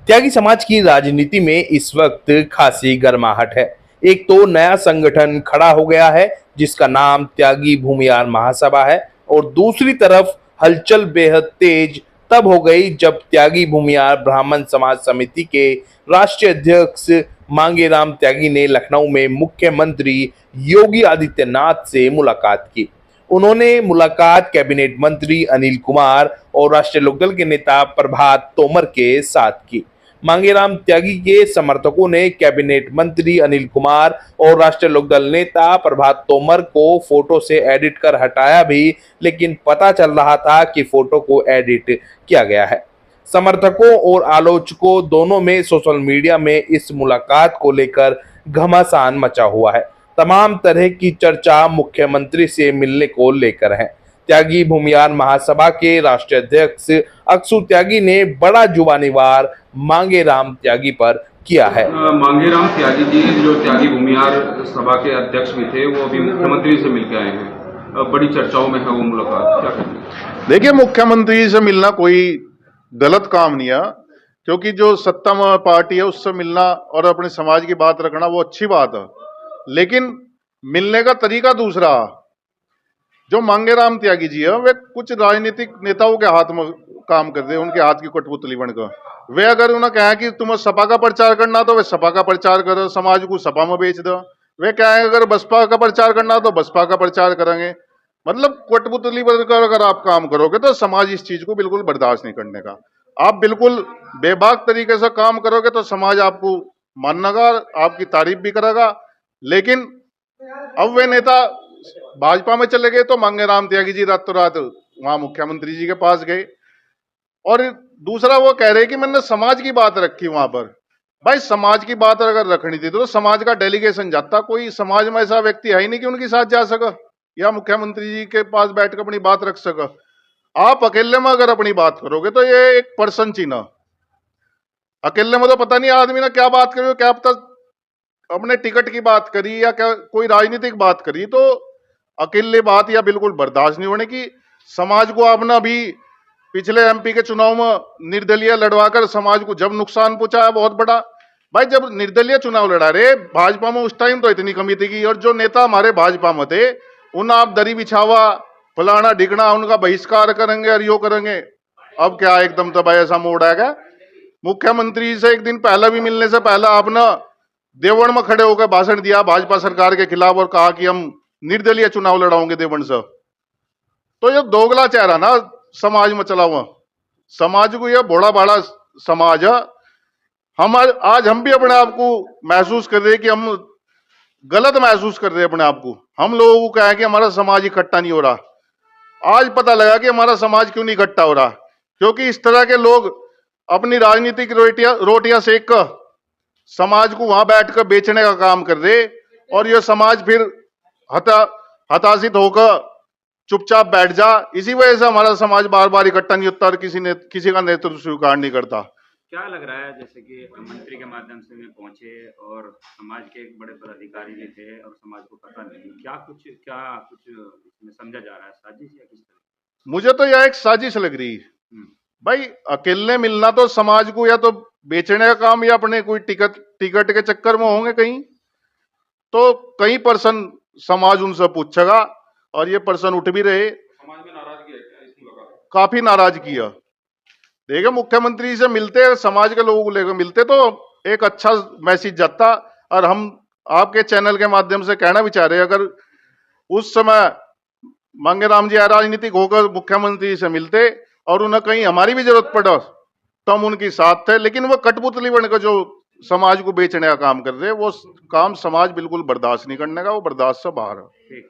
त्यागी समाज की राजनीति में इस वक्त खासी गर्माहट है। एक तो नया संगठन खड़ा हो गया है जिसका नाम त्यागी भूमियार महासभा है, और दूसरी तरफ हलचल बेहद तेज तब हो गई जब त्यागी भूमियार ब्राह्मण समाज समिति के राष्ट्रीय अध्यक्ष मांगेराम त्यागी ने लखनऊ में मुख्यमंत्री योगी आदित्यनाथ से मुलाकात की। उन्होंने मुलाकात कैबिनेट मंत्री अनिल कुमार और राष्ट्रीय लोकदल के नेता प्रभात तोमर के साथ की। मांगेराम त्यागी के समर्थकों ने कैबिनेट मंत्री अनिल कुमार और राष्ट्रीय लोकदल नेता प्रभात तोमर को फोटो से एडिट कर हटाया भी, लेकिन पता चल रहा था कि फोटो को एडिट किया गया है। समर्थकों और आलोचकों दोनों में सोशल मीडिया में इस मुलाकात को लेकर घमासान मचा हुआ है। तमाम तरह की चर्चा मुख्यमंत्री से मिलने को लेकर है। त्यागी भूमियार महासभा के राष्ट्रीय अध्यक्ष अक्सू त्यागी ने बड़ा जुबानी वार मांगेराम त्यागी पर किया है। मांगेराम त्यागी जी जो त्यागी भूमियार सभा के अध्यक्ष भी थे, वो अभी मुख्यमंत्री से मिलकर आए हैं। बड़ी चर्चाओं में है वो मुलाकात, क्या कहेंगे? देखिए, मुख्यमंत्री से मिलना कोई गलत काम नहीं है, क्योंकि जो सत्ता में पार्टी है उससे मिलना और अपने समाज की बात रखना वो अच्छी बात है, लेकिन मिलने का तरीका दूसरा। जो मांगेराम त्यागी जी है वे कुछ राजनीतिक नेताओं के हाथ में काम कर रहे हैं, उनके हाथ की कठपुतली बनकर। वे अगर उन्हें कहा कि तुम्हें सपा का प्रचार करना तो वे सपा का प्रचार करो, समाज को सपा में बेच दो। वे कहें अगर बसपा का प्रचार करना तो बसपा का प्रचार करेंगे। मतलब कठपुतली बनकर अगर आप काम करोगे तो समाज इस चीज को बिल्कुल बर्दाश्त नहीं करने का। आप बिल्कुल बेबाक तरीके से काम करोगे तो समाज आपको मानेगा, आपकी तारीफ भी करेगा। लेकिन अब वे नेता भाजपा में चले गए तो मांगेराम त्यागी जी रातों रात वहां मुख्यमंत्री जी के पास गए। और दूसरा वो कह रहे कि मैंने समाज की बात रखी वहां पर। भाई, समाज की बात अगर रखनी थी तो समाज का डेलीगेशन जाता। कोई समाज में ऐसा व्यक्ति है ही नहीं कि उनके साथ जा सका या मुख्यमंत्री जी के पास बैठकर अपनी बात रख सका। आप अकेले में अगर अपनी बात करोगे तो ये एक पर्सन चिन्ह। अकेले में तो पता नहीं आदमी ने क्या बात करी, क्या पता अपने टिकट की बात करी या क्या कोई राजनीतिक बात करी, तो अकेले बात या बिल्कुल बर्दाश्त नहीं होने की। समाज को आपने अभी पिछले एमपी के चुनाव में निर्दलीय लड़वाकर समाज को जब नुकसान पहुंचाया बहुत बड़ा। भाई, जब निर्दलीय चुनाव लड़ा रहे भाजपा में उस टाइम तो इतनी कमी थी, और जो नेता हमारे भाजपा में थे उन आप दरी बिछावा फलाना ढिकना उनका बहिष्कार करेंगे और यो करेंगे। अब क्या एकदम तो भाई ऐसा मोड़ आएगा। मुख्यमंत्री से एक दिन पहले भी मिलने से पहले आपने देवण में खड़े होकर भाषण दिया भाजपा सरकार के खिलाफ और कहा कि हम निर्दलीय चुनाव लड़ाओगे देवण से। तो ये दोगला चेहरा ना समाज में चला हुआ। समाज को यह बड़ा बड़ा समाज है। आज हम भी अपने आप को महसूस कर रहे हैं कि हम गलत महसूस कर रहे हैं अपने आप को। हम लोगों को कहा कि हमारा समाज इकट्ठा नहीं हो रहा। आज पता लगा कि हमारा समाज क्यों नहीं इकट्ठा हो रहा, क्योंकि इस तरह के लोग अपनी राजनीतिक रोटियां सेक कर समाज को वहां बैठकर बेचने का काम कर रहे, और यह समाज फिर हताशित होकर चुपचाप बैठ जा। इसी वजह से हमारा समाज बार बार इकट्ठा नहीं होता और किसी का नेतृत्व स्वीकार नहीं करता। क्या लग रहा है, जैसे कि मंत्री के माध्यम से वे पहुंचे और समाज के एक बड़े पदाधिकारी भी थे और समाज को पता नहीं, क्या कुछ इसमें समझा जा रहा है, साजिश या किस तरह? मुझे तो यह एक साजिश लग रही है। भाई, अकेले मिलना तो समाज को या तो बेचने का काम या अपने कोई टिकट के चक्कर में होंगे कहीं, तो कई पर्सन समाज उनसे पूछेगा और ये पर्सन उठ भी रहे। समाज में नाराजगी है क्या इस मुलाकात? काफी नाराजगी है। देखिए, मुख्यमंत्री से मिलते समाज के लोगों को लेकर मिलते तो एक अच्छा मैसेज जाता। और हम आपके चैनल के माध्यम से कहना भी चाह रहे हैं, अगर उस समय मांगेराम जी राजनीतिक होकर मुख्यमंत्री से मिलते और उन्हें कहीं हमारी भी जरूरत पड़ा तो हम उनके साथ थे। लेकिन वो कठपुतली बनकर जो समाज को बेचने का काम कर रहे, वो काम समाज बिल्कुल बर्दाश्त नहीं करने का, वो बर्दाश्त से बाहर है।